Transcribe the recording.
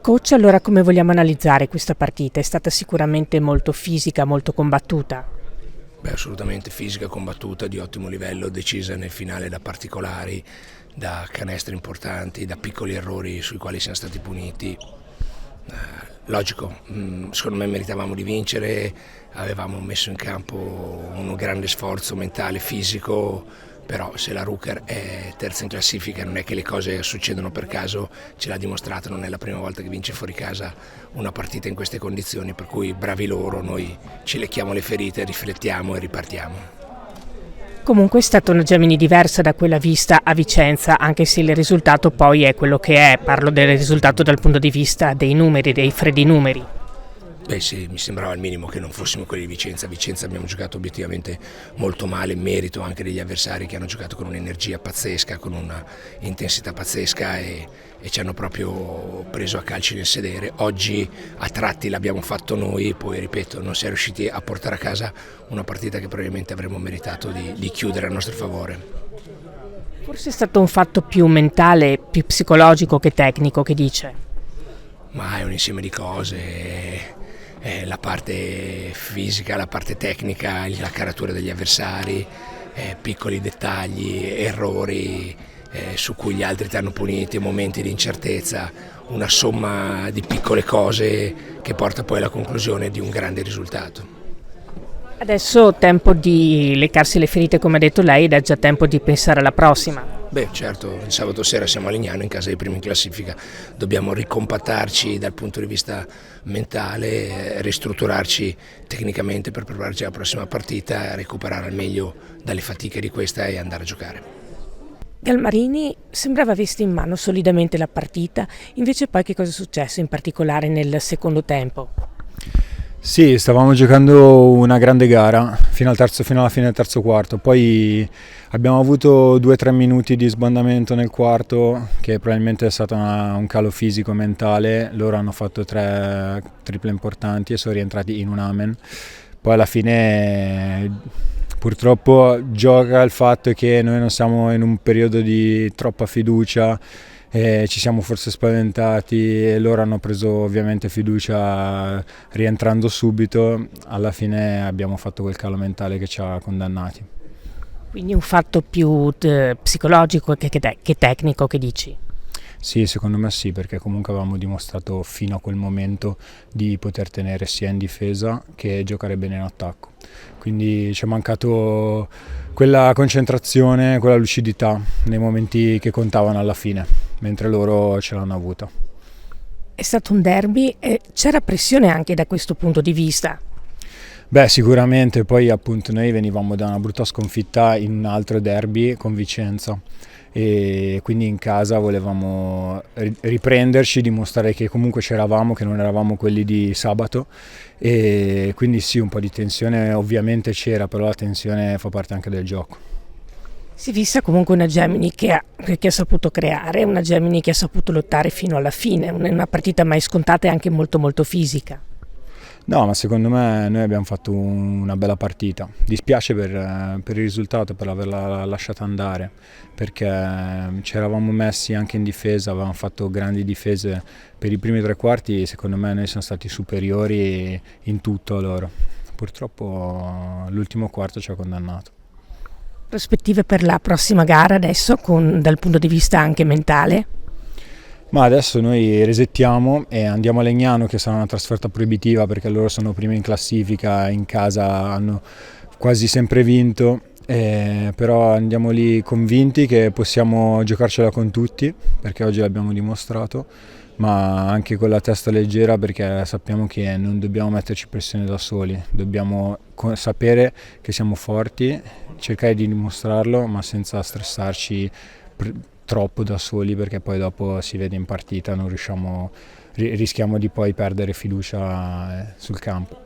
Coach, allora come vogliamo analizzare questa partita? È stata sicuramente molto fisica, molto combattuta. Beh, assolutamente fisica, combattuta, di ottimo livello, decisa nel finale da particolari, da canestri importanti, da piccoli errori sui quali siamo stati puniti. Logico, secondo me meritavamo di vincere, avevamo messo in campo un grande sforzo mentale, fisico, però se la Ruker è terza in classifica non è che le cose succedono per caso, ce l'ha dimostrato, non è la prima volta che vince fuori casa una partita in queste condizioni, per cui bravi loro, noi ci lecchiamo le ferite, riflettiamo e ripartiamo. Comunque è stata una Gemini diversa da quella vista a Vicenza, anche se il risultato poi è quello che è. Parlo del risultato dal punto di vista dei numeri, dei freddi numeri. Beh sì, mi sembrava al minimo che non fossimo quelli di Vicenza. A Vicenza abbiamo giocato obiettivamente molto male, in merito anche degli avversari che hanno giocato con un'energia pazzesca, con una intensità pazzesca e ci hanno proprio preso a calci nel sedere. Oggi a tratti l'abbiamo fatto noi, poi ripeto, non si è riusciti a portare a casa una partita che probabilmente avremmo meritato di chiudere a nostro favore. Forse è stato un fatto più mentale, più psicologico che tecnico, che dice. Ma è un insieme di cose. La parte fisica, la parte tecnica, la caratura degli avversari, piccoli dettagli, errori su cui gli altri ti hanno puniti, momenti di incertezza, una somma di piccole cose che porta poi alla conclusione di un grande risultato. Adesso tempo di leccarsi le ferite come ha detto lei ed è già tempo di pensare alla prossima. Beh certo, il sabato sera siamo a Legnano in casa dei primi in classifica, dobbiamo ricompattarci dal punto di vista mentale, ristrutturarci tecnicamente per prepararci alla prossima partita, recuperare al meglio dalle fatiche di questa e andare a giocare. Galmarini sembrava avesse in mano solidamente la partita, invece poi che cosa è successo in particolare nel secondo tempo? Sì, stavamo giocando una grande gara fino alla fine del terzo quarto, poi abbiamo avuto 2-3 minuti di sbandamento nel quarto che probabilmente è stato un calo fisico mentale, loro hanno fatto 3 triple importanti e sono rientrati in un amen, poi alla fine purtroppo gioca il fatto che noi non siamo in un periodo di troppa fiducia. Ci siamo forse spaventati e loro hanno preso ovviamente fiducia rientrando subito, alla fine abbiamo fatto quel calo mentale che ci ha condannati. Quindi un fatto più psicologico che tecnico, che dici? Sì, secondo me sì, perché comunque avevamo dimostrato fino a quel momento di poter tenere sia in difesa che giocare bene in attacco. Quindi ci è mancato quella concentrazione, quella lucidità nei momenti che contavano alla fine, mentre loro ce l'hanno avuta. È stato un derby e c'era pressione anche da questo punto di vista. Beh, sicuramente, poi appunto noi venivamo da una brutta sconfitta in un altro derby con Vicenza e quindi in casa volevamo riprenderci, dimostrare che comunque c'eravamo, che non eravamo quelli di sabato e quindi sì, un po' di tensione ovviamente c'era, però la tensione fa parte anche del gioco. Si è vista comunque una Gemini che ha saputo creare, una Gemini che ha saputo lottare fino alla fine, una partita mai scontata e anche molto molto fisica. No, ma secondo me noi abbiamo fatto una bella partita. Dispiace per il risultato, per averla lasciata andare, perché ci eravamo messi anche in difesa, avevamo fatto grandi difese per i primi 3 quarti, secondo me noi siamo stati superiori in tutto a loro. Purtroppo l'ultimo quarto ci ha condannato. Prospettive per la prossima gara adesso, dal punto di vista anche mentale? Ma adesso noi resettiamo e andiamo a Legnano, che sarà una trasferta proibitiva perché loro sono primi in classifica, in casa hanno quasi sempre vinto, però andiamo lì convinti che possiamo giocarcela con tutti perché oggi l'abbiamo dimostrato, ma anche con la testa leggera perché sappiamo che non dobbiamo metterci pressione da soli, dobbiamo sapere che siamo forti, cercare di dimostrarlo ma senza stressarci troppo da soli perché poi dopo si vede in partita, non rischiamo di poi perdere fiducia sul campo.